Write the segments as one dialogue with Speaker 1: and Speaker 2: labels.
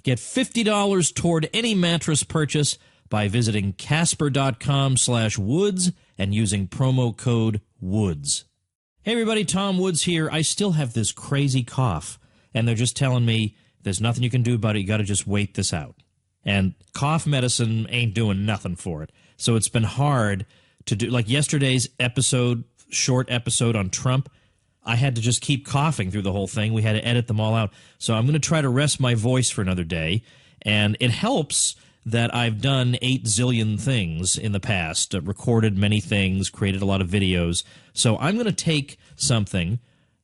Speaker 1: Get $50 toward any mattress purchase by visiting Casper.com/Woods and using promo code WOODS. Hey everybody, Tom Woods here. I still have this crazy cough, and they're just telling me there's nothing you can do about it. You got to just wait this out. And cough medicine ain't doing nothing for it. So it's been hard to do. Like yesterday's episode, short episode on Trump, I had to just keep coughing through the whole thing. We had to edit them all out. So I'm going to try to rest my voice for another day. And it helps that I've done 8 zillion things in the past, recorded many things, created a lot of videos. So I'm going to take something,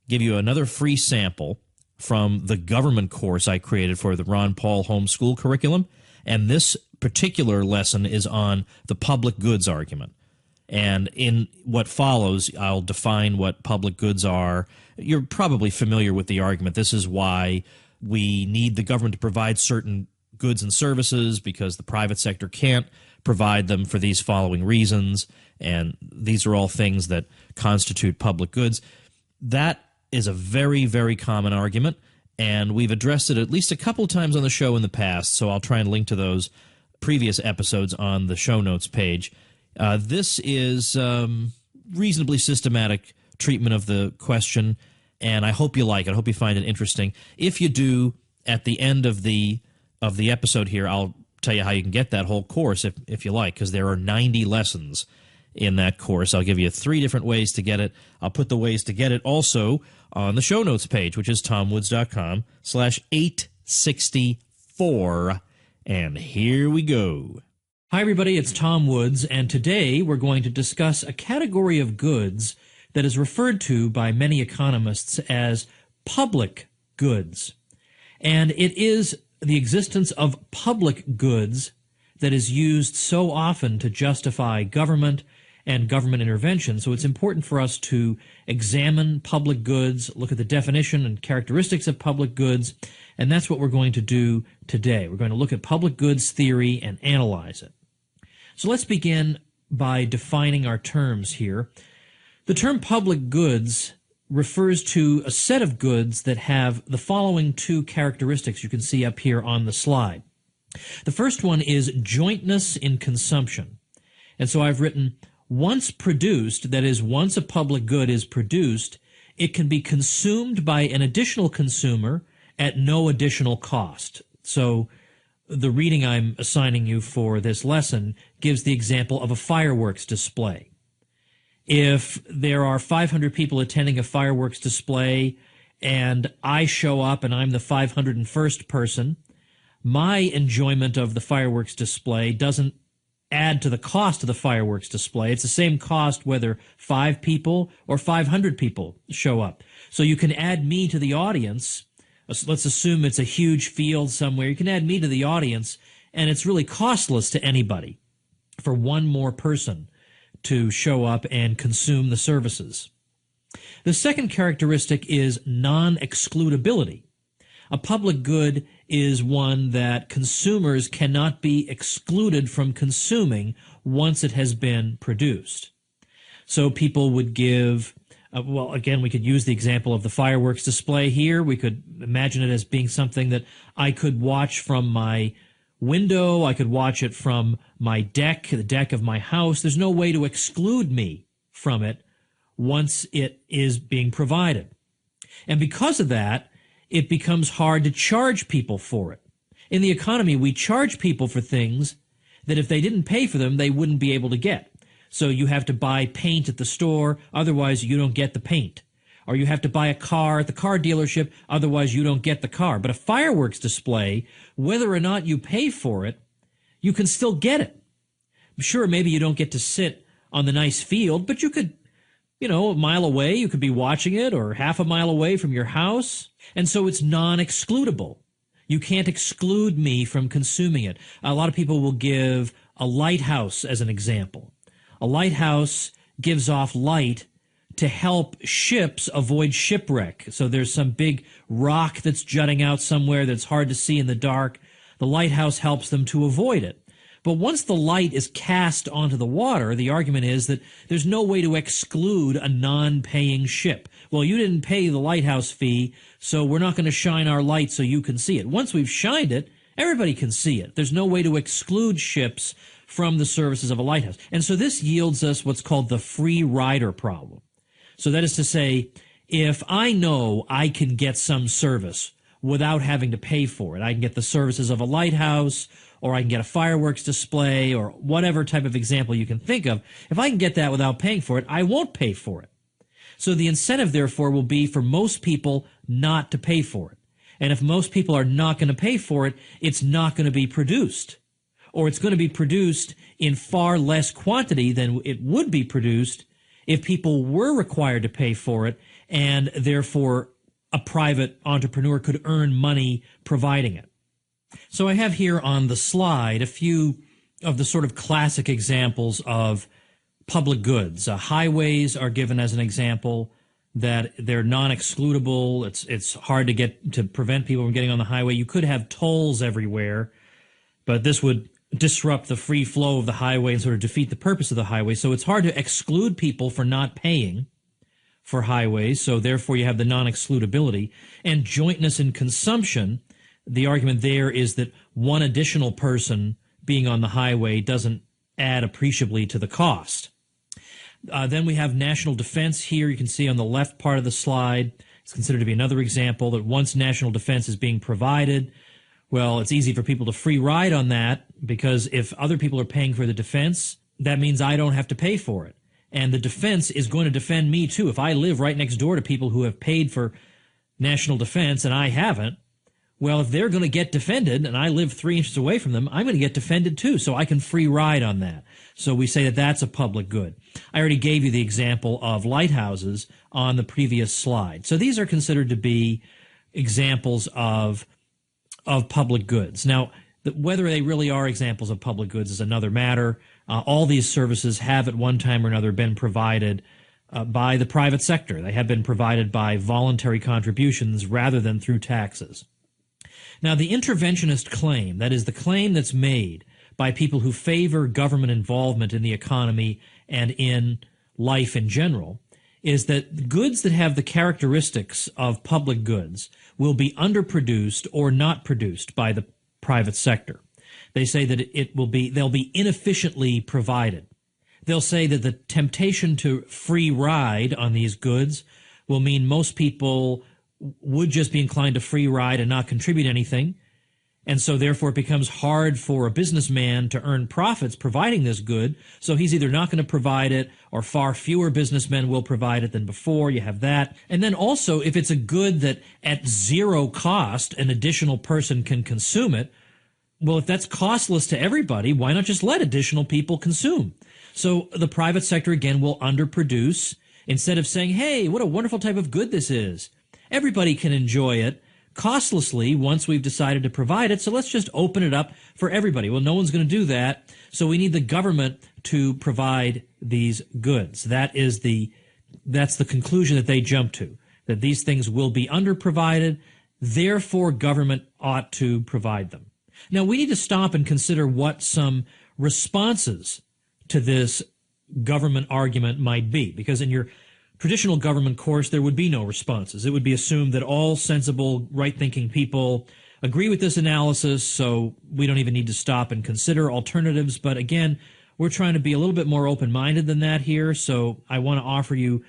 Speaker 1: give you another free sample from the government course I created for the Ron Paul homeschool curriculum. And this particular lesson is on the public goods argument. And in what follows, I'll define what public goods are. You're probably familiar with the argument. This is why we need the government to provide certain goods and services, because the private sector can't provide them for these following reasons. And these are all things that constitute public goods. That is a very, very common argument, and we've addressed it at least a couple times on the show in the past, so I'll try and link to those previous episodes on the show notes page. This is reasonably systematic treatment of the question, and I hope you like it. I hope you find it interesting. If you do, at the end of the episode here, I'll tell you how you can get that whole course if you like, because there are 90 lessons in that course. I'll give you 3 different ways to get it. I'll put the ways to get it also on the show notes page, which is tomwoods.com/864. And here we go. Hi, everybody. It's Tom Woods, and today we're going to discuss a category of goods that is referred to by many economists as public goods. And it is the existence of public goods that is used so often to justify government and government intervention. So it's important for us to examine public goods, look at the definition and characteristics of public goods, and that's what we're going to do today. We're going to look at public goods theory and analyze it. So let's begin by defining our terms here. The term public goods refers to a set of goods that have the following 2 characteristics you can see up here on the slide. The first one is jointness in consumption. And so I've written, once produced, that is, once a public good is produced, it can be consumed by an additional consumer at no additional cost. So the reading I'm assigning you for this lesson gives the example of a fireworks display. If there are 500 people attending a fireworks display and I show up and I'm the 501st person, my enjoyment of the fireworks display doesn't add to the cost of the fireworks display. It's the same cost whether 5 people or 500 people show up. So you can add me to the audience. Let's assume it's a huge field somewhere. You can add me to the audience, and it's really costless to anybody for one more person to show up and consume the services. The second characteristic is non-excludability. A public good is one that consumers cannot be excluded from consuming once it has been produced. So people would give, well, again, we could use the example of the fireworks display here. We could imagine it as being something that I could watch from my window. I could watch it from my deck, the deck of my house. There's no way to exclude me from it once it is being provided. And because of that, it becomes hard to charge people for it. In the economy, we charge people for things that if they didn't pay for them, they wouldn't be able to get. So you have to buy paint at the store, otherwise you don't get the paint. Or you have to buy a car at the car dealership, otherwise you don't get the car. But a fireworks display, whether or not you pay for it, you can still get it. Sure, maybe you don't get to sit on the nice field, but you could, a mile away, you could be watching it, or half a mile away from your house. And so it's non-excludable. You can't exclude me from consuming it. A lot of people will give a lighthouse as an example. A lighthouse gives off light to help ships avoid shipwreck. So there's some big rock that's jutting out somewhere that's hard to see in the dark. The lighthouse helps them to avoid it. But once the light is cast onto the water, the argument is that there's no way to exclude a non-paying ship. Well, you didn't pay the lighthouse fee, so we're not going to shine our light so you can see it. Once we've shined it, Everybody can see it. There's no way to exclude ships from the services of a lighthouse. And so this yields us what's called the free rider problem. So that is to say, if I know I can get some service without having to pay for it, I can get the services of a lighthouse, or I can get a fireworks display, or whatever type of example you can think of. If I can get that without paying for it, I won't pay for it. So the incentive, therefore, will be for most people not to pay for it. And if most people are not going to pay for it, it's not going to be produced. Or it's going to be produced in far less quantity than it would be produced if people were required to pay for it, and therefore a private entrepreneur could earn money providing it. So I have here on the slide a few of the sort of classic examples of public goods. Highways are given as an example, that they're non-excludable. It's hard to prevent people from getting on the highway. You could have tolls everywhere, but this would disrupt the free flow of the highway and sort of defeat the purpose of the highway. So it's hard to exclude people for not paying for highways, so therefore you have the non-excludability. And jointness in consumption, the argument there is that one additional person being on the highway doesn't add appreciably to the cost. Then we have national defense here. You can see on the left part of the slide, it's considered to be another example that once national defense is being provided, well, it's easy for people to free ride on that, because if other people are paying for the defense, that means I don't have to pay for it. And the defense is going to defend me too. If I live right next door to people who have paid for national defense and I haven't, well, if they're going to get defended and I live 3 inches away from them, I'm going to get defended too, so I can free ride on that. So we say that that's a public good. I already gave you the example of lighthouses on the previous slide. So these are considered to be examples of public goods. Now, whether they really are examples of public goods is another matter. All these services have at one time or another been provided by the private sector. They have been provided by voluntary contributions rather than through taxes. Now, the interventionist claim, that is the claim that's made by people who favor government involvement in the economy and in life in general, is that goods that have the characteristics of public goods will be underproduced or not produced by the private sector. They say that they'll be inefficiently provided. They'll say that the temptation to free ride on these goods will mean most people would just be inclined to free ride and not contribute anything. And so therefore it becomes hard for a businessman to earn profits providing this good. So he's either not going to provide it, or far fewer businessmen will provide it than before. You have that. And then also, if it's a good that at zero cost an additional person can consume it, well, if that's costless to everybody, why not just let additional people consume? So the private sector, again, will underproduce instead of saying, hey, what a wonderful type of good this is. Everybody can enjoy it costlessly once we've decided to provide it, so let's just open it up for everybody. Well, no one's going to do that, so we need the government to provide these goods. That's the conclusion that they jump to, that these things will be underprovided, therefore government ought to provide them. Now, we need to stop and consider what some responses to this government argument might be, because in your traditional government course, there would be no responses. It would be assumed that all sensible, right-thinking people agree with this analysis, so we don't even need to stop and consider alternatives. But again, we're trying to be a little bit more open-minded than that here, so I want to offer you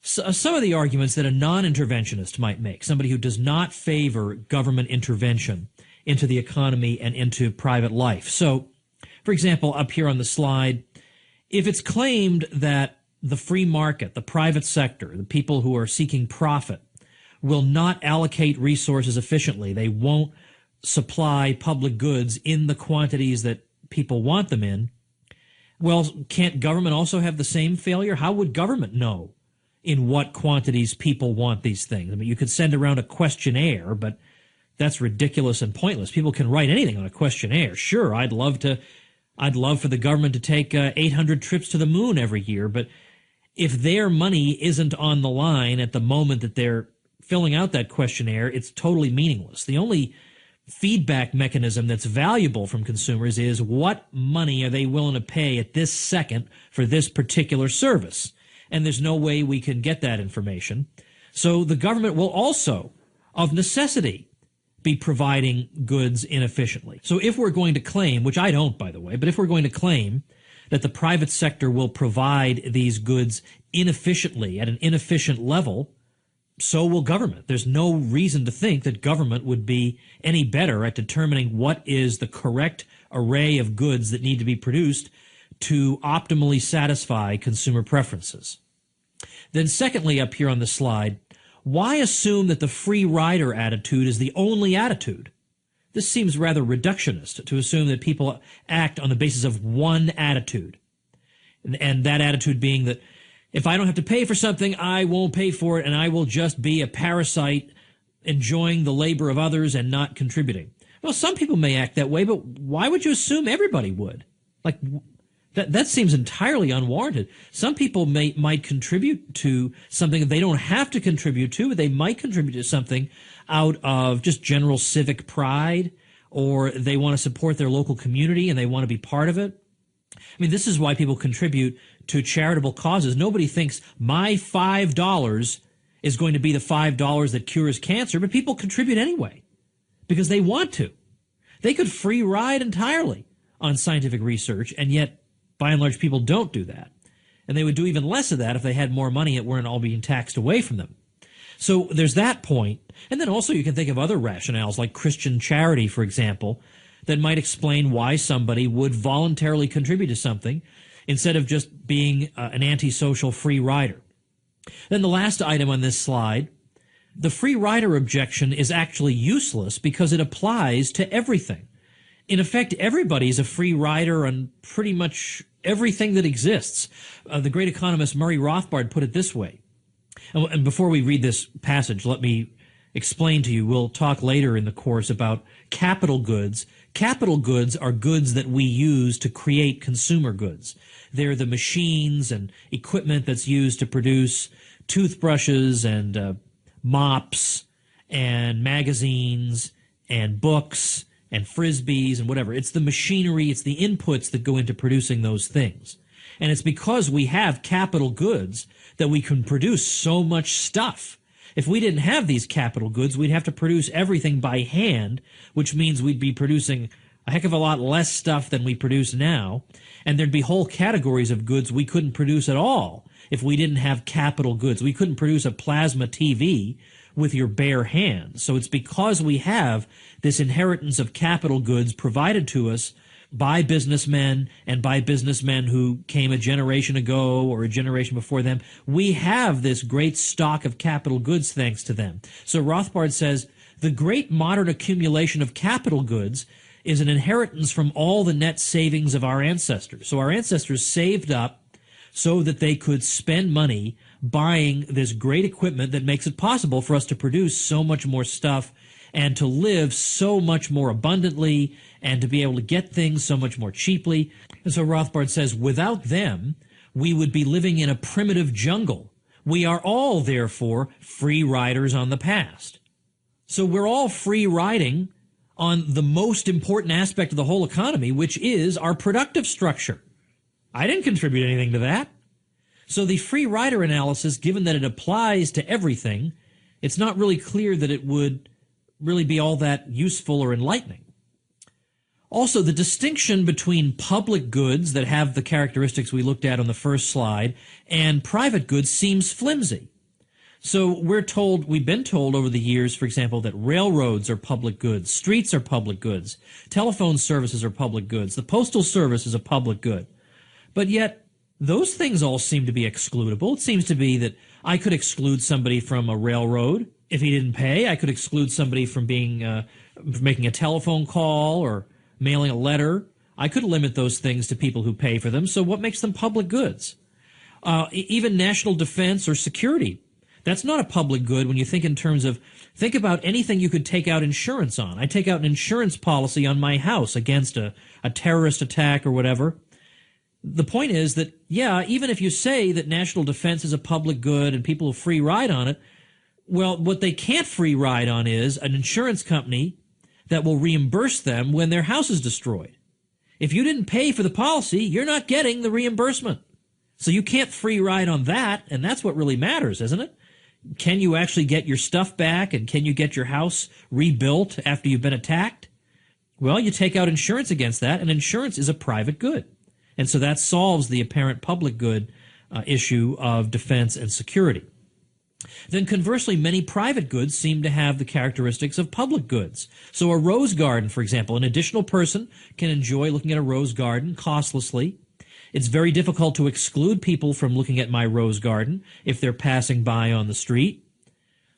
Speaker 1: some of the arguments that a non-interventionist might make, somebody who does not favor government intervention into the economy and into private life. So, for example, up here on the slide, if it's claimed that the free market, the private sector, the people who are seeking profit, will not allocate resources efficiently, they won't supply public goods in the quantities that people want them in, well, can't government also have the same failure? How would government know in what quantities people want these things? I mean, you could send around a questionnaire, but that's ridiculous and pointless. People can write anything on a questionnaire. Sure, I'd love for the government to take 800 trips to the moon every year, but if their money isn't on the line at the moment that they're filling out that questionnaire, it's totally meaningless. The only feedback mechanism that's valuable from consumers is what money are they willing to pay at this second for this particular service. And there's no way we can get that information. So the government will also, of necessity, be providing goods inefficiently. So if we're going to claim, which I don't, by the way, but if we're going to claim that the private sector will provide these goods inefficiently at an inefficient level, so will government. There's no reason to think that government would be any better at determining what is the correct array of goods that need to be produced to optimally satisfy consumer preferences. Then secondly, up here on the slide, why assume that the free rider attitude is the only attitude? This seems rather reductionist to assume that people act on the basis of one attitude. And that attitude being that if I don't have to pay for something, I won't pay for it, and I will just be a parasite enjoying the labor of others and not contributing. Well, some people may act that way, but why would you assume everybody would? Like, that seems entirely unwarranted. Some people might contribute to something that they don't have to contribute to, but they might contribute to something out of just general civic pride, or they want to support their local community and they want to be part of it. I mean, this is why people contribute to charitable causes. Nobody thinks my $5 is going to be the $5 that cures cancer, but people contribute anyway because they want to. They could free ride entirely on scientific research, and yet by and large, people don't do that. And they would do even less of that if they had more money that weren't all being taxed away from them. So there's that point. And then also you can think of other rationales like Christian charity, for example, that might explain why somebody would voluntarily contribute to something instead of just being an antisocial free rider. Then the last item on this slide, the free rider objection is actually useless because it applies to everything. In effect, everybody's a free rider on pretty much everything that exists. The great economist Murray Rothbard put it this way. And before we read this passage, let me explain to you. We'll talk later in the course about capital goods. Capital goods are goods that we use to create consumer goods. They're the machines and equipment that's used to produce toothbrushes and mops and magazines and books and frisbees and whatever. It's the machinery, it's the inputs that go into producing those things. And it's because we have capital goods that we can produce so much stuff. If we didn't have these capital goods, we'd have to produce everything by hand, which means we'd be producing a heck of a lot less stuff than we produce now, and there'd be whole categories of goods we couldn't produce at all if we didn't have capital goods. We couldn't produce a plasma TV with your bare hands. So it's because we have this inheritance of capital goods provided to us by businessmen and by businessmen who came a generation ago or a generation before them. We have this great stock of capital goods thanks to them. So Rothbard says the great modern accumulation of capital goods is an inheritance from all the net savings of our ancestors. So our ancestors saved up so that they could spend money buying this great equipment that makes it possible for us to produce so much more stuff and to live so much more abundantly and to be able to get things so much more cheaply. And so Rothbard says, without them, we would be living in a primitive jungle. We are all, therefore, free riders on the past. So we're all free riding on the most important aspect of the whole economy, which is our productive structure. I didn't contribute anything to that. So the free rider analysis, given that it applies to everything, it's not really clear that it would really be all that useful or enlightening. Also, the distinction between public goods that have the characteristics we looked at on the first slide and private goods seems flimsy. So we've been told over the years, for example, that railroads are public goods, streets are public goods, telephone services are public goods, the postal service is a public good. But yet, those things all seem to be excludable. It seems to be that I could exclude somebody from a railroad if he didn't pay. I could exclude somebody from making a telephone call or mailing a letter. I could limit those things to people who pay for them. So what makes them public goods? Even national defense or security. That's not a public good when you think in terms of, think about anything you could take out insurance on. I take out an insurance policy on my house against a terrorist attack or whatever. The point is that, yeah, even if you say that national defense is a public good and people will free ride on it, well, what they can't free ride on is an insurance company that will reimburse them when their house is destroyed. If you didn't pay for the policy, you're not getting the reimbursement. So you can't free ride on that, and that's what really matters, isn't it? Can you actually get your stuff back, and can you get your house rebuilt after you've been attacked? Well, you take out insurance against that, and insurance is a private good. And so that solves the apparent public good issue of defense and security. Then conversely, many private goods seem to have the characteristics of public goods. So a rose garden, for example, an additional person can enjoy looking at a rose garden costlessly. It's very difficult to exclude people from looking at my rose garden if they're passing by on the street.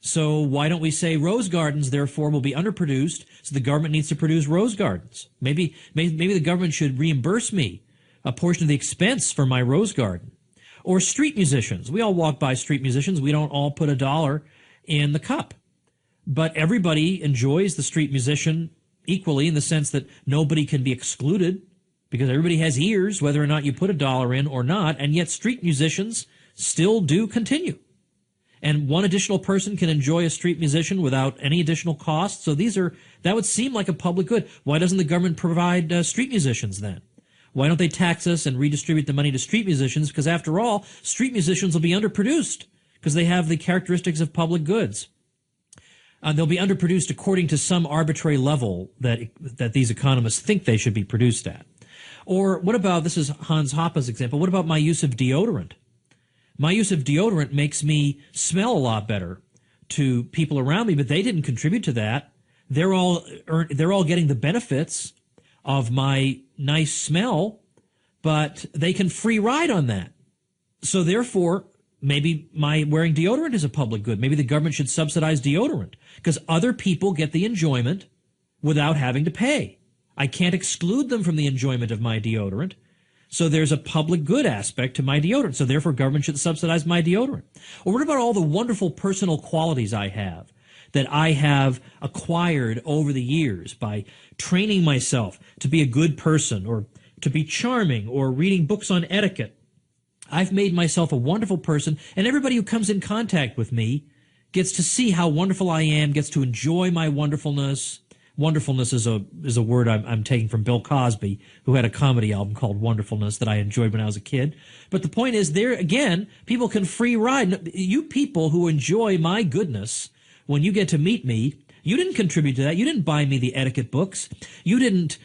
Speaker 1: So why don't we say rose gardens, therefore, will be underproduced, so the government needs to produce rose gardens? Maybe the government should reimburse me a portion of the expense for my rose garden. Or street musicians. We all walk by street musicians. We don't all put $1 in the cup. But everybody enjoys the street musician equally, in the sense that nobody can be excluded because everybody has ears, whether or not you put $1 in or not, and yet street musicians still do continue. And one additional person can enjoy a street musician without any additional cost. So that would seem like a public good. Why doesn't the government provide street musicians then? Why don't they tax us and redistribute the money to street musicians? Because after all, street musicians will be underproduced because they have the characteristics of public goods. They'll be underproduced according to some arbitrary level that these economists think they should be produced at. Or what about, this is Hans Hoppe's example, what about my use of deodorant? My use of deodorant makes me smell a lot better to people around me, but they didn't contribute to that. They're all getting the benefits of my nice smell, but they can free ride on that. So therefore, maybe my wearing deodorant is a public good. Maybe the government should subsidize deodorant because other people get the enjoyment without having to pay. I can't exclude them from the enjoyment of my deodorant. So there's a public good aspect to my deodorant. So therefore, government should subsidize my deodorant. Or what about all the wonderful personal qualities I have that I have acquired over the years by training myself to be a good person or to be charming or reading books on etiquette? I've made myself a wonderful person, and everybody who comes in contact with me gets to see how wonderful I am, gets to enjoy my wonderfulness. Wonderfulness is a word I'm taking from Bill Cosby, who had a comedy album called Wonderfulness that I enjoyed when I was a kid. But the point is, there again, people can free ride. You people who enjoy my goodness, when you get to meet me, you didn't contribute to that. You didn't buy me the etiquette books. You didn't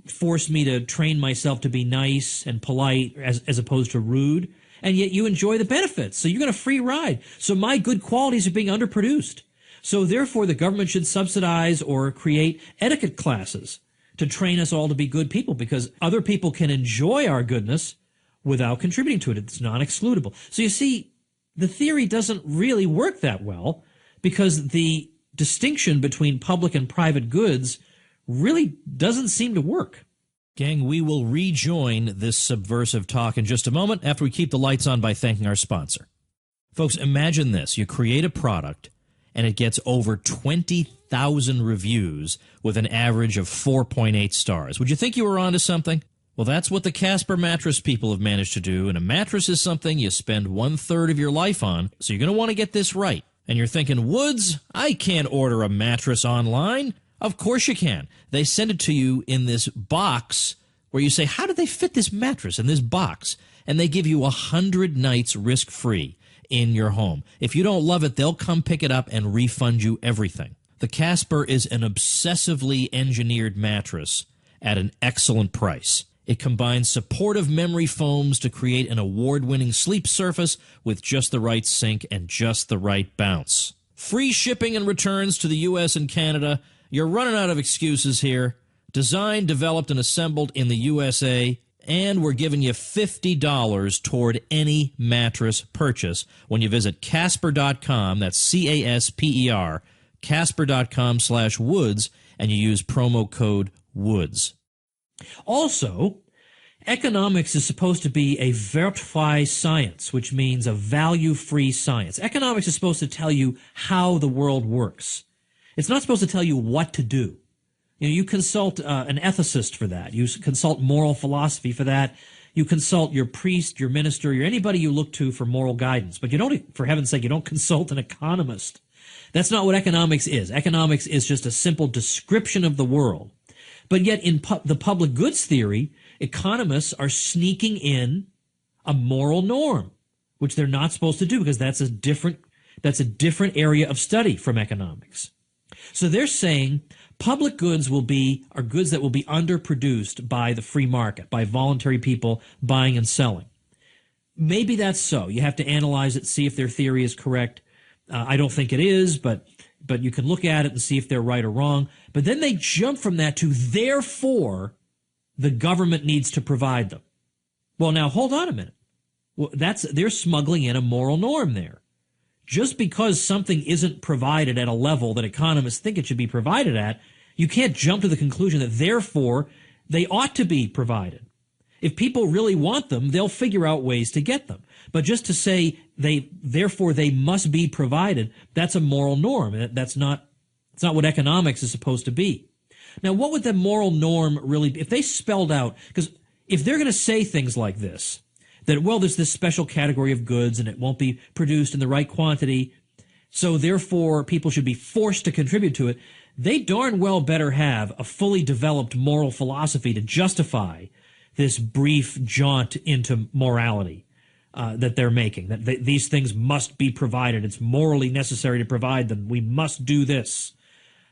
Speaker 1: force me to train myself to be nice and polite as opposed to rude. And yet you enjoy the benefits. So you're going to free ride. So my good qualities are being underproduced. So therefore, the government should subsidize or create etiquette classes to train us all to be good people, because other people can enjoy our goodness without contributing to it. It's non-excludable. So you see, the theory doesn't really work that well, because the distinction between public and private goods really doesn't seem to work.
Speaker 2: Gang, we will rejoin this subversive talk in just a moment after we keep the lights on by thanking our sponsor. Folks, imagine this. You create a product, and it gets over 20,000 reviews with an average of 4.8 stars. Would you think you were onto something? Well, that's what the Casper mattress people have managed to do, and a mattress is something you spend 1/3 of your life on, so you're going to want to get this right. And you're thinking, Woods, I can't order a mattress online. Of course you can. They send it to you in this box where you say, how did they fit this mattress in this box? And they give you 100 nights risk-free in your home. If you don't love it, they'll come pick it up and refund you everything. The Casper is an obsessively engineered mattress at an excellent price. It combines supportive memory foams to create an award-winning sleep surface with just the right sink and just the right bounce. Free shipping and returns to the U.S. and Canada. You're running out of excuses here. Designed, developed, and assembled in the USA. And we're giving you $50 toward any mattress purchase when you visit Casper.com, that's C-A-S-P-E-R, Casper.com/Woods, and you use promo code WOODS.
Speaker 1: Also, economics is supposed to be a wertfrei science, which means a value-free science. Economics is supposed to tell you how the world works. It's not supposed to tell you what to do. You consult an ethicist for that. You consult moral philosophy for that. You consult your priest, your minister, anybody you look to for moral guidance. But you don't, for heaven's sake, you don't consult an economist. That's not what economics is. Economics is just a simple description of the world. But yet in the public goods theory, economists are sneaking in a moral norm, which they're not supposed to do, because that's a different That's a different area of study from economics. So they're saying public goods are goods that will be underproduced by the free market, by voluntary people buying and selling. Maybe that's so. You have to analyze it, see if their theory is correct. I don't think it is, but you can look at it and see if they're right or wrong. But then they jump from that to, therefore, the government needs to provide them. Well, now, hold on a minute. Well, they're smuggling in a moral norm there. Just because something isn't provided at a level that economists think it should be provided at, you can't jump to the conclusion that, therefore, they ought to be provided. If people really want them, they'll figure out ways to get them. But just to say therefore they must be provided, that's a moral norm. It's not what economics is supposed to be. Now, what would the moral norm really be? If they spelled out, because if they're going to say things like this, that, well, there's this special category of goods and it won't be produced in the right quantity, so therefore people should be forced to contribute to it, they darn well better have a fully developed moral philosophy to justify this brief jaunt into morality that they're making, that these things must be provided. It's morally necessary to provide them. We must do this.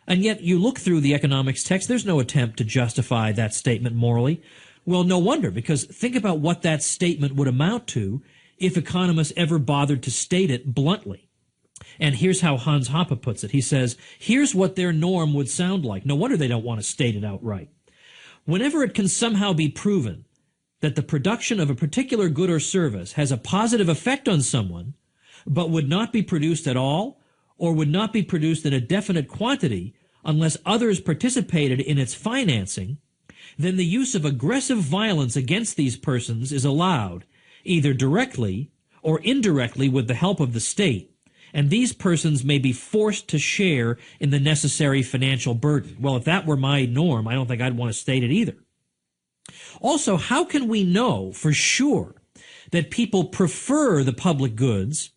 Speaker 1: And yet you look through the economics text, there's no attempt to justify that statement morally. Well, no wonder, because think about what that statement would amount to if economists ever bothered to state it bluntly. And here's how Hans Hoppe puts it. He says, here's what their norm would sound like. No wonder they don't want to state it outright. Whenever it can somehow be proven that the production of a particular good or service has a positive effect on someone, but would not be produced at all, or would not be produced in a definite quantity unless others participated in its financing, then the use of aggressive violence against these persons is allowed, either directly or indirectly with the help of the state, and these persons may be forced to share in the necessary financial burden. Well, if that were my norm, I don't think I'd want to state it either. Also, how can we know for sure that people prefer the public goods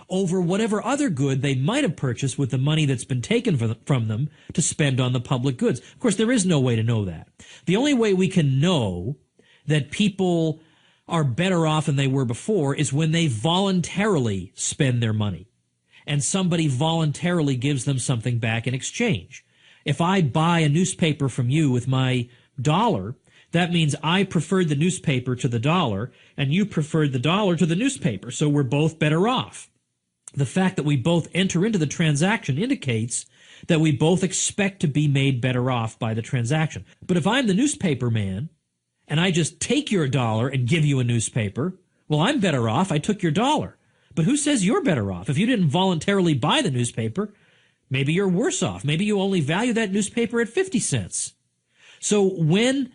Speaker 1: over whatever other good they might have purchased with the money that's been taken from them to spend on the public goods? Of course, there is no way to know that. The only way we can know that people are better off than they were before is when they voluntarily spend their money and somebody voluntarily gives them something back in exchange. If I buy a newspaper from you with my dollar, that means I preferred the newspaper to the dollar and you preferred the dollar to the newspaper, so we're both better off. The fact that we both enter into the transaction indicates that we both expect to be made better off by the transaction. But if I'm the newspaper man and I just take your dollar and give you a newspaper, well, I'm better off. I took your dollar. But who says you're better off? If you didn't voluntarily buy the newspaper, maybe you're worse off. Maybe you only value that newspaper at 50 cents. So when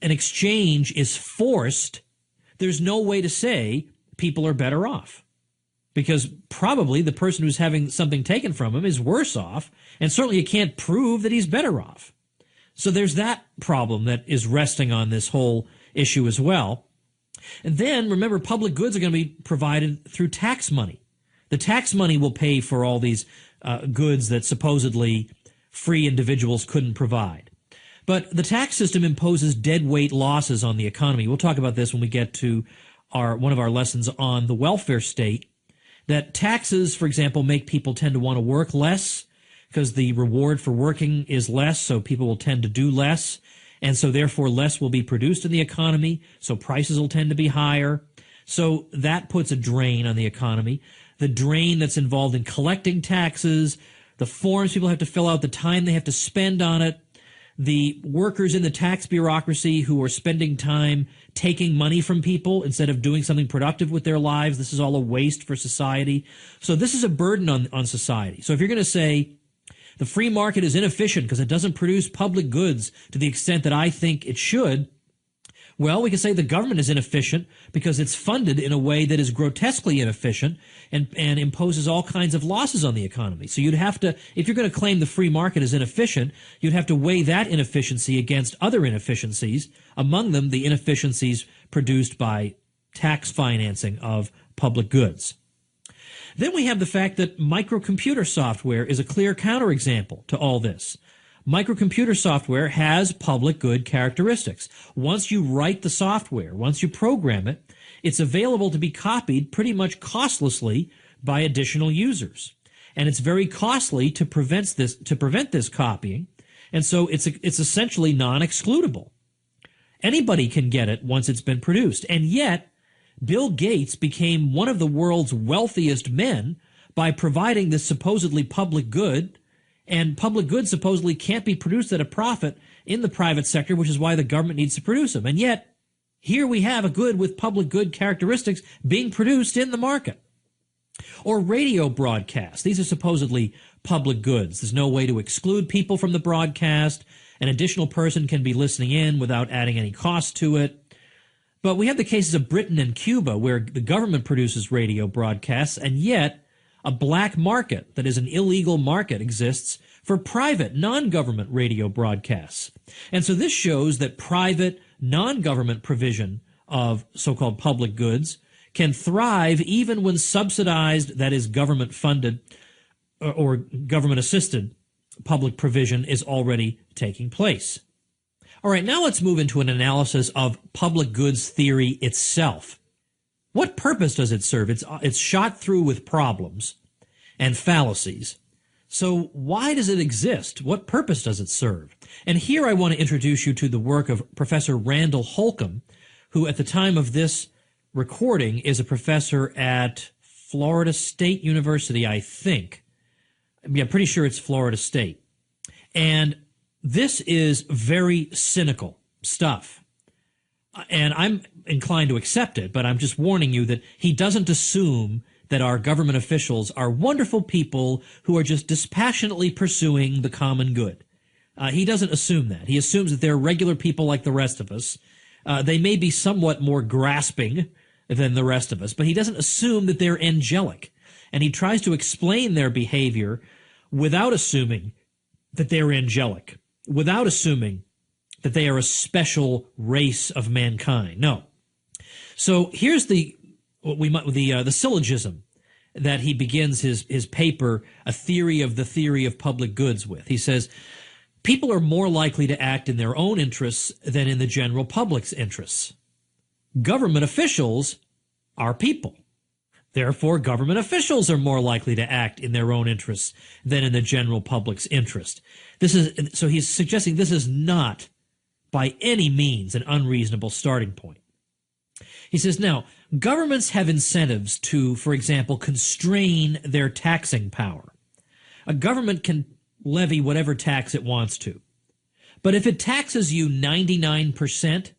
Speaker 1: an exchange is forced, there's no way to say people are better off, because probably the person who's having something taken from him is worse off, and certainly you can't prove that he's better off. So there's that problem that is resting on this whole issue as well. And then, remember, public goods are going to be provided through tax money. The tax money will pay for all these goods that supposedly free individuals couldn't provide. But the tax system imposes deadweight losses on the economy. We'll talk about this when we get to one of our lessons on the welfare state, that taxes, for example, make people tend to want to work less because the reward for working is less, so people will tend to do less, and so therefore less will be produced in the economy, so prices will tend to be higher. So that puts a drain on the economy. The drain that's involved in collecting taxes, the forms people have to fill out, the time they have to spend on it, the workers in the tax bureaucracy who are spending time taking money from people instead of doing something productive with their lives. This is all a waste for society. So this is a burden on society. So if you're going to say the free market is inefficient because it doesn't produce public goods to the extent that I think it should, well, we can say the government is inefficient because it's funded in a way that is grotesquely inefficient and imposes all kinds of losses on the economy. So you'd have to, if you're going to claim the free market is inefficient, you'd have to weigh that inefficiency against other inefficiencies, among them the inefficiencies produced by tax financing of public goods. Then we have the fact that microcomputer software is a clear counterexample to all this. Microcomputer software has public good characteristics. Once you write the software, once you program it, it's available to be copied pretty much costlessly by additional users. And it's very costly to prevent this copying. And so it's essentially non-excludable. Anybody can get it once it's been produced. And yet, Bill Gates became one of the world's wealthiest men by providing this supposedly public good, and public goods supposedly can't be produced at a profit in the private sector, which is why the government needs to produce them. And yet, here we have a good with public good characteristics being produced in the market. Or radio broadcasts. These are supposedly public goods. There's no way to exclude people from the broadcast. An additional person can be listening in without adding any cost to it. But we have the cases of Britain and Cuba where the government produces radio broadcasts, and yet a black market, that is an illegal market, exists for private, non-government radio broadcasts. And so this shows that private, non-government provision of so-called public goods can thrive even when subsidized, that is government-funded or government-assisted public provision is already taking place. All right, now let's move into an analysis of public goods theory itself. What purpose does it serve? It's shot through with problems and fallacies. So why does it exist? What purpose does it serve? And here I want to introduce you to the work of Professor Randall Holcomb, who at the time of this recording is a professor at Florida State University, I think. Yeah, pretty sure it's Florida State. And this is very cynical stuff. And I'm inclined to accept it, but I'm just warning you that he doesn't assume that our government officials are wonderful people who are just dispassionately pursuing the common good. He doesn't assume that. He assumes that they're regular people like the rest of us. They may be somewhat more grasping than the rest of us, but he doesn't assume that they're angelic. And he tries to explain their behavior without assuming that they're angelic, without assuming that they are a special race of mankind. No. So here's the syllogism that he begins his paper, A Theory of the Theory of Public Goods, with. He says, people are more likely to act in their own interests than in the general public's interests. Government officials are people. Therefore, government officials are more likely to act in their own interests than in the general public's interest. So he's suggesting this is not by any means an unreasonable starting point. He says, now, governments have incentives to, for example, constrain their taxing power. A government can levy whatever tax it wants to. But if it taxes you 99%,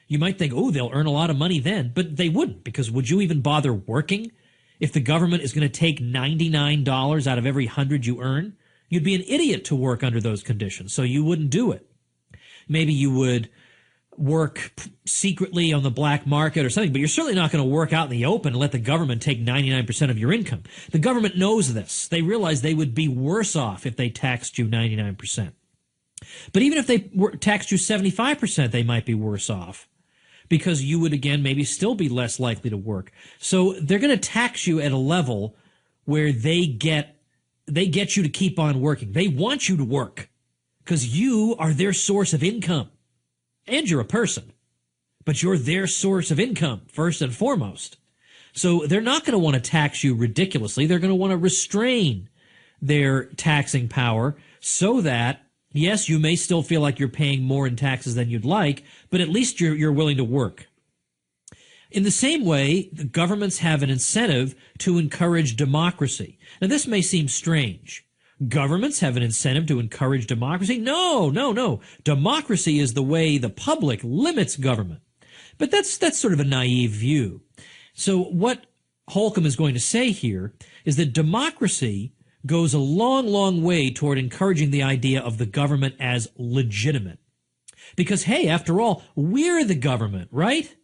Speaker 1: you might think, oh, they'll earn a lot of money then. But they wouldn't, because would you even bother working if the government is going to take $99 out of every 100 you earn? You'd be an idiot to work under those conditions, so you wouldn't do it. Maybe you would work secretly on the black market or something, but you're certainly not going to work out in the open and let the government take 99% of your income. The government knows this. They realize they would be worse off if they taxed you 99%. But even if they taxed you 75%, they might be worse off, because you would, again, maybe still be less likely to work. So they're going to tax you at a level where they get you to keep on working. They want you to work because you are their source of income. And you're a person, but you're their source of income first and foremost. So they're not going to want to tax you ridiculously. They're going to want to restrain their taxing power so that, yes, you may still feel like you're paying more in taxes than you'd like, but at least you're willing to work. In the same way, the governments have an incentive to encourage democracy. Now, this may seem strange. Governments have an incentive to encourage democracy? No. Democracy is the way the public limits government. But that's sort of a naive view. So what Holcomb is going to say here is that democracy goes a long, long way toward encouraging the idea of the government as legitimate. Because, hey, after all, we're the government, right?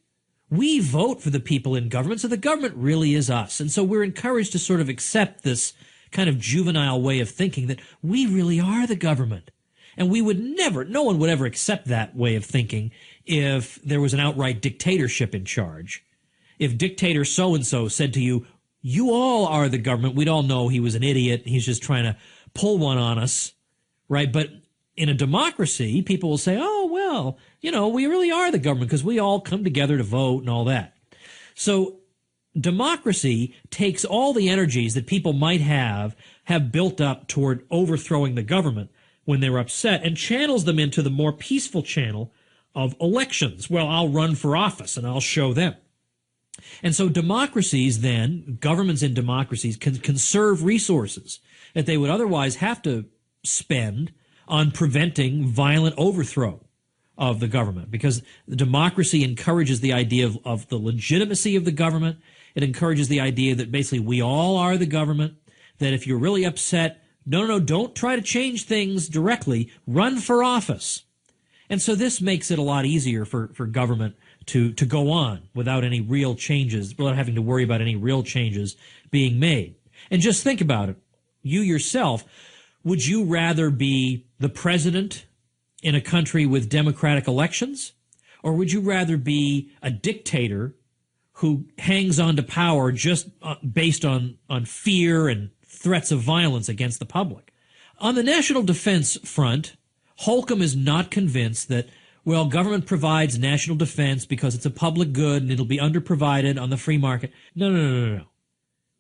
Speaker 1: We vote for the people in government, so the government really is us. And so we're encouraged to sort of accept this kind of juvenile way of thinking that we really are the government. And no one would ever accept that way of thinking if there was an outright dictatorship in charge. If dictator so-and-so said to you, you all are the government, we'd all know he was an idiot, he's just trying to pull one on us, right? But in a democracy, people will say, oh, well, we really are the government because we all come together to vote and all that. So democracy takes all the energies that people might have built up toward overthrowing the government when they're upset and channels them into the more peaceful channel of elections. Well, I'll run for office and I'll show them. And so democracies then, governments in democracies, can conserve resources that they would otherwise have to spend on preventing violent overthrow of the government, because the democracy encourages the idea of the legitimacy of the government. It encourages the idea that basically we all are the government, that if you're really upset, no, don't try to change things directly, run for office. And so this makes it a lot easier for government to go on without any real changes, without having to worry about any real changes being made. And just think about it. You yourself, would you rather be the president in a country with democratic elections? Or would you rather be a dictator who hangs on to power just based on fear and threats of violence against the public? On the national defense front, Holcomb is not convinced that, well, government provides national defense because it's a public good and it'll be underprovided on the free market. No.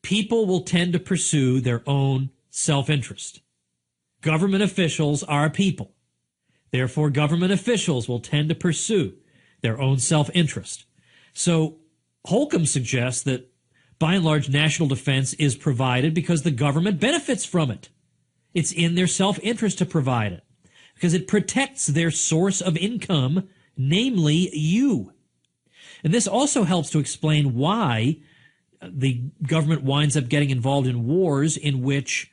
Speaker 1: People will tend to pursue their own self-interest. Government officials are people. Therefore, government officials will tend to pursue their own self-interest. So Holcomb suggests that, by and large, national defense is provided because the government benefits from it. It's in their self-interest to provide it because it protects their source of income, namely you. And this also helps to explain why the government winds up getting involved in wars in which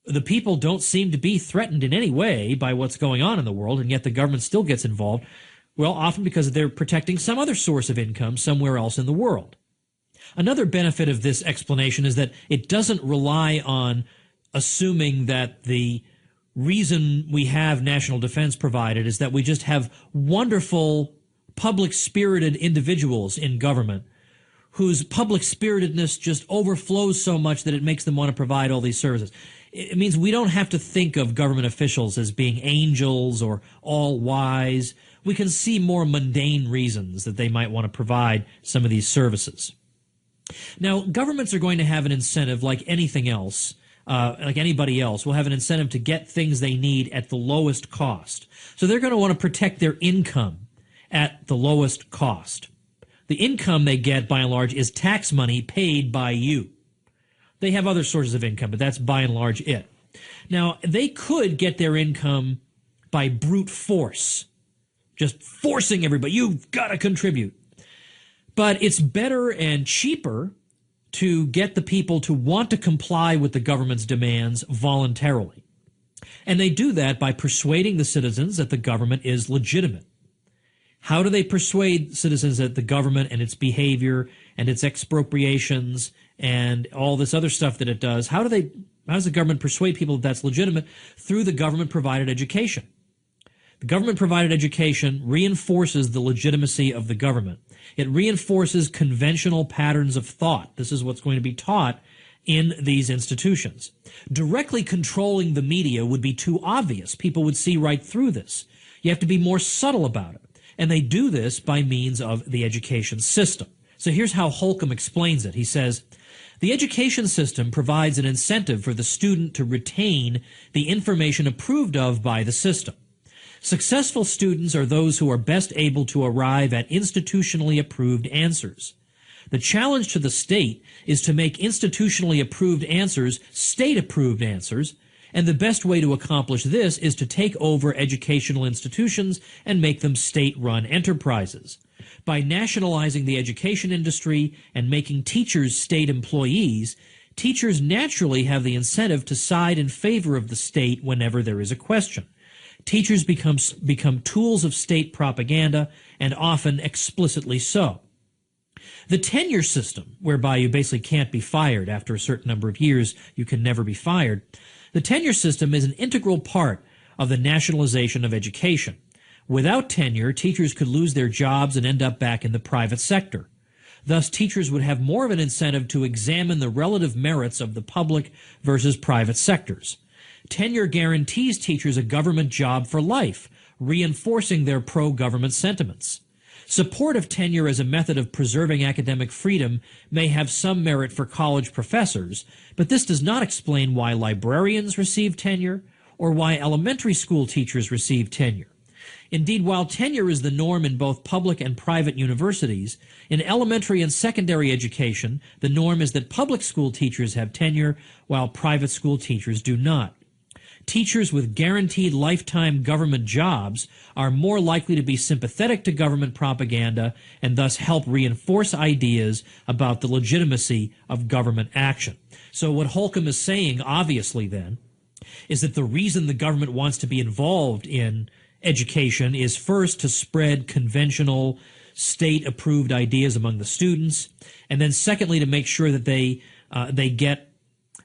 Speaker 1: the people don't seem to be threatened in any way by what's going on in the world, and yet the government still gets involved. Well, often because they're protecting some other source of income somewhere else in the world. Another benefit of this explanation is that it doesn't rely on assuming that the reason we have national defense provided is that we just have wonderful public-spirited individuals in government whose public-spiritedness just overflows so much that it makes them want to provide all these services. It means we don't have to think of government officials as being angels or all-wise. We can see more mundane reasons that they might want to provide some of these services. Now, governments are going to have an incentive like anything else, like anybody else, will have an incentive to get things they need at the lowest cost. So they're going to want to protect their income at the lowest cost. The income they get, by and large, is tax money paid by you. They have other sources of income, but that's by and large it. Now, they could get their income by brute force, just forcing everybody, you've got to contribute. But it's better and cheaper to get the people to want to comply with the government's demands voluntarily. And they do that by persuading the citizens that the government is legitimate. How do they persuade citizens that the government and its behavior and its expropriations and all this other stuff that it does, how does the government persuade people that that's legitimate? Through the government-provided education. The government-provided education reinforces the legitimacy of the government. It reinforces conventional patterns of thought. This is what's going to be taught in these institutions. Directly controlling the media would be too obvious. People would see right through this. You have to be more subtle about it. And they do this by means of the education system. So here's how Holcomb explains it. He says, the education system provides an incentive for the student to retain the information approved of by the system. Successful students are those who are best able to arrive at institutionally approved answers. The challenge to the state is to make institutionally approved answers state-approved answers, and the best way to accomplish this is to take over educational institutions and make them state-run enterprises. By nationalizing the education industry and making teachers state employees, teachers naturally have the incentive to side in favor of the state whenever there is a question. Teachers become tools of state propaganda, and often explicitly so. The tenure system, whereby you basically can't be fired after a certain number of years, you can never be fired. The tenure system is an integral part of the nationalization of education. Without tenure, teachers could lose their jobs and end up back in the private sector. Thus, teachers would have more of an incentive to examine the relative merits of the public versus private sectors. Tenure guarantees teachers a government job for life, reinforcing their pro-government sentiments. Support of tenure as a method of preserving academic freedom may have some merit for college professors, but this does not explain why librarians receive tenure or why elementary school teachers receive tenure. Indeed, while tenure is the norm in both public and private universities, in elementary and secondary education, the norm is that public school teachers have tenure while private school teachers do not. Teachers with guaranteed lifetime government jobs are more likely to be sympathetic to government propaganda and thus help reinforce ideas about the legitimacy of government action. So what Holcomb is saying, obviously, then, is that the reason the government wants to be involved in education is first to spread conventional, state-approved ideas among the students, and then secondly to make sure that they get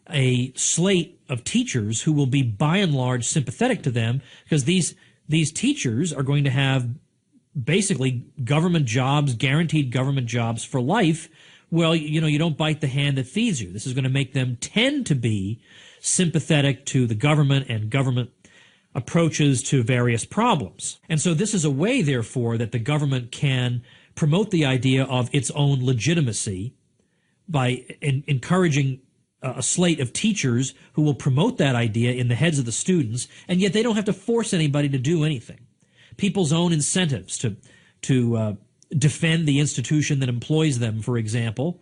Speaker 1: a slate of teachers who will be by and large sympathetic to them, because these teachers are going to have basically government jobs, guaranteed government jobs for life. Well, you don't bite the hand that feeds you. This is going to make them tend to be sympathetic to the government and government approaches to various problems. And so this is a way, therefore, that the government can promote the idea of its own legitimacy by encouraging a slate of teachers who will promote that idea in the heads of the students, and yet they don't have to force anybody to do anything. People's own incentives to defend the institution that employs them, for example,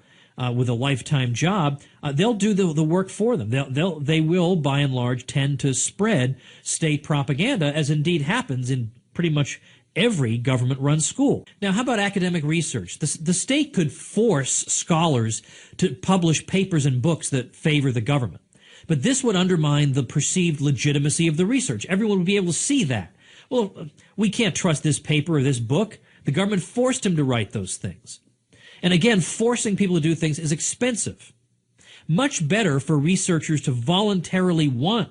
Speaker 1: with a lifetime job, they'll do the work for them. They will, by and large, tend to spread state propaganda, as indeed happens in pretty much every government-run school. Now, how about academic research? The state could force scholars to publish papers and books that favor the government. But this would undermine the perceived legitimacy of the research. Everyone would be able to see that. Well, we can't trust this paper or this book. The government forced him to write those things. And again, forcing people to do things is expensive. Much better for researchers to voluntarily want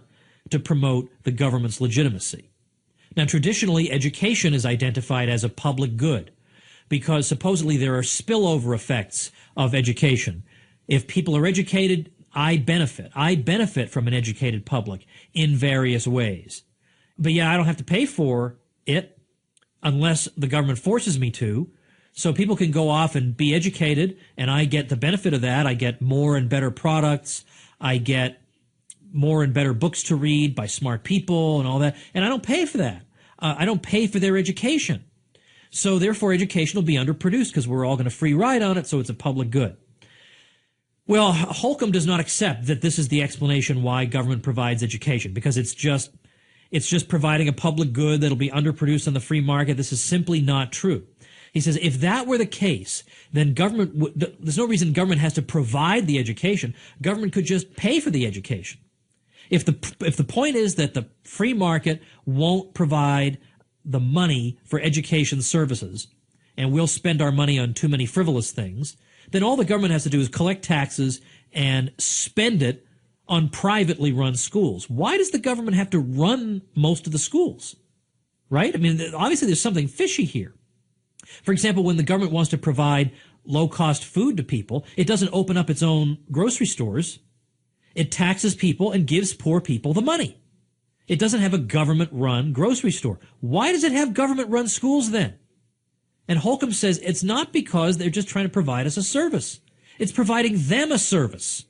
Speaker 1: to promote the government's legitimacy. Now, traditionally, education is identified as a public good because supposedly there are spillover effects of education. If people are educated, I benefit. I benefit from an educated public in various ways. But yeah, I don't have to pay for it unless the government forces me to. So people can go off and be educated, and I get the benefit of that. I get more and better products. I get more and better books to read by smart people and all that. And I don't pay for that. I don't pay for their education. So therefore, education will be underproduced because we're all going to free ride on it, so it's a public good. Well, Holcomb does not accept that this is the explanation why government provides education, because it's just providing a public good that'll be underproduced on the free market. This is simply not true. He says if that were the case, then there's no reason government has to provide the education. Government could just pay for the education. If the point is that the free market won't provide the money for education services, and we'll spend our money on too many frivolous things, then all the government has to do is collect taxes and spend it on privately run schools. Why does the government have to run most of the schools? Right? I mean, obviously there's something fishy here. For example, when the government wants to provide low-cost food to people, it doesn't open up its own grocery stores. It taxes people and gives poor people the money. It doesn't have a government-run grocery store. Why does it have government-run schools then? And Holcomb says it's not because they're just trying to provide us a service. It's providing them a service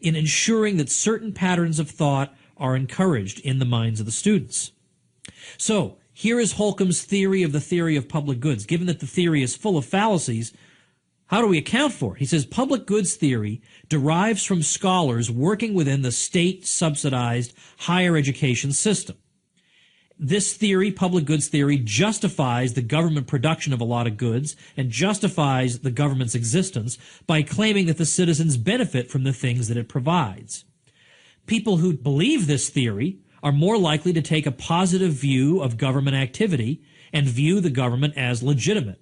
Speaker 1: in ensuring that certain patterns of thought are encouraged in the minds of the students. So, here is Holcomb's theory of the theory of public goods. Given that the theory is full of fallacies, how do we account for it? He says public goods theory derives from scholars working within the state-subsidized higher education system. This theory, public goods theory, justifies the government production of a lot of goods and justifies the government's existence by claiming that the citizens benefit from the things that it provides. People who believe this theory are more likely to take a positive view of government activity and view the government as legitimate.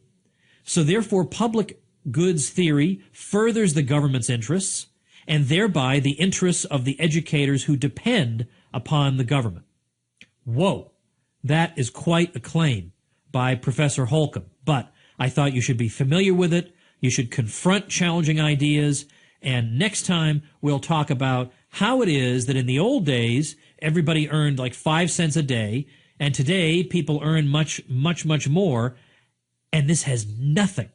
Speaker 1: So therefore, public goods theory furthers the government's interests and thereby the interests of the educators who depend upon the government. Whoa, that is quite a claim by Professor Holcomb, but I thought you should be familiar with it. You should confront challenging ideas, and next time we'll talk about how it is that in the old days everybody earned like 5 cents a day, and today people earn much, much, much more, And this has nothing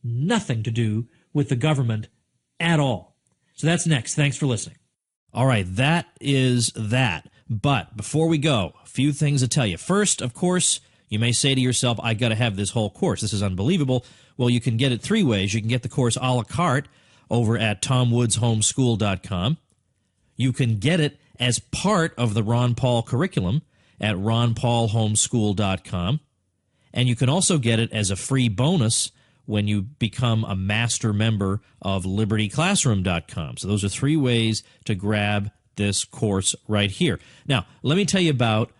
Speaker 1: to do with the government at all. So that's next. Thanks for listening.
Speaker 2: All right, that is that. But before we go, a few things to tell you. First, of course, you may say to yourself, I got to have this whole course. This is unbelievable. Well, you can get it three ways. You can get the course a la carte over at tomwoodshomeschool.com. You can get it as part of the Ron Paul curriculum at ronpaulhomeschool.com. And you can also get it as a free bonus when you become a master member of libertyclassroom.com. So those are three ways to grab this course right here. Now, let me tell you about,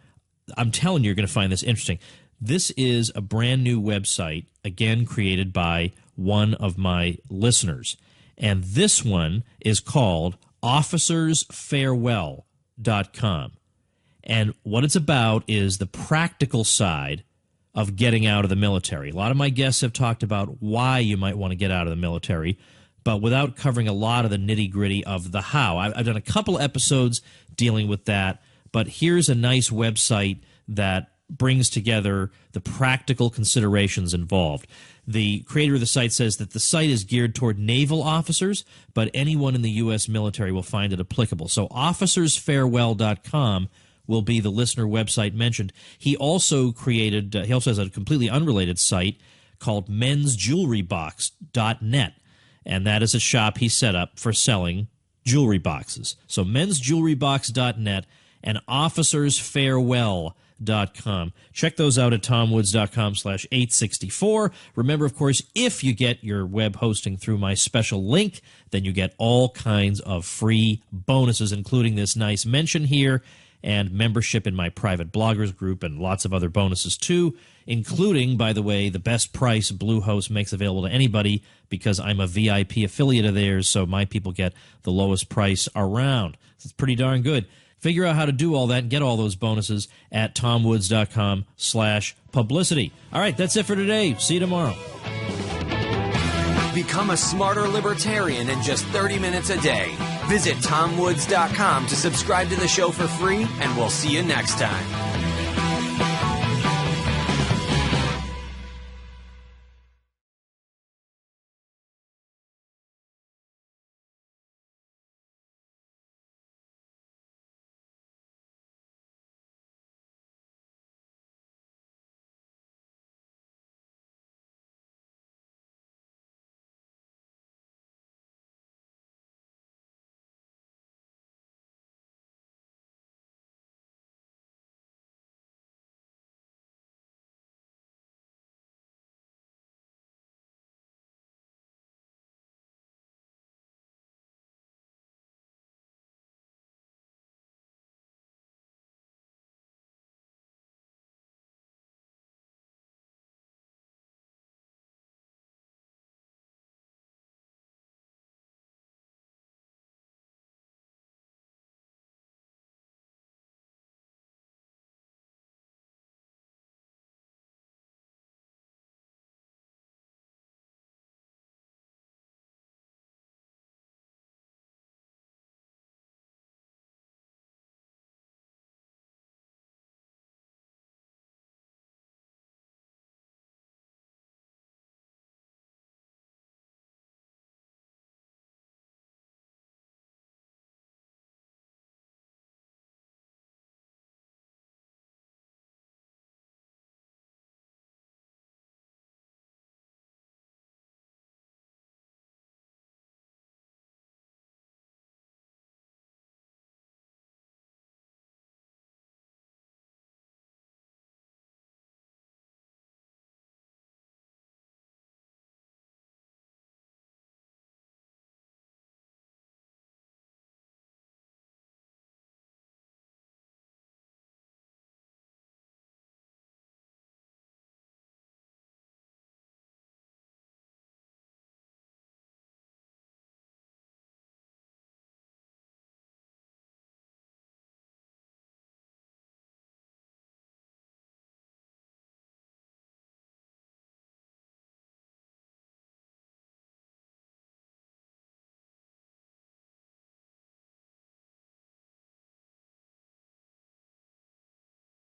Speaker 2: I'm telling you, you're going to find this interesting. This is a brand new website, again, created by one of my listeners. And this one is called officersfarewell.com. And what it's about is the practical side of getting out of the military. A lot of my guests have talked about why you might want to get out of the military, but without covering a lot of the nitty-gritty of the how. I've done a couple episodes dealing with that, but here's a nice website that brings together the practical considerations involved. The creator of the site says that the site is geared toward naval officers, but anyone in the U.S. military will find it applicable. So officersfarewell.com will be the listener website mentioned. He also created, he also has a completely unrelated site called mensjewelrybox.net, and that is a shop he set up for selling jewelry boxes. So mensjewelrybox.net and officersfarewell.com. Check those out at tomwoods.com/864. Remember, of course, if you get your web hosting through my special link, then you get all kinds of free bonuses, including this nice mention here, and membership in my private bloggers group, and lots of other bonuses too, including, by the way, the best price Bluehost makes available to anybody because I'm a VIP affiliate of theirs, so my people get the lowest price around. It's pretty darn good. Figure out how to do all that and get all those bonuses at tomwoods.com/publicity. All right, that's it for today. See you tomorrow.
Speaker 3: Become a smarter libertarian in just 30 minutes a day. Visit tomwoods.com to subscribe to the show for free, and we'll see you next time.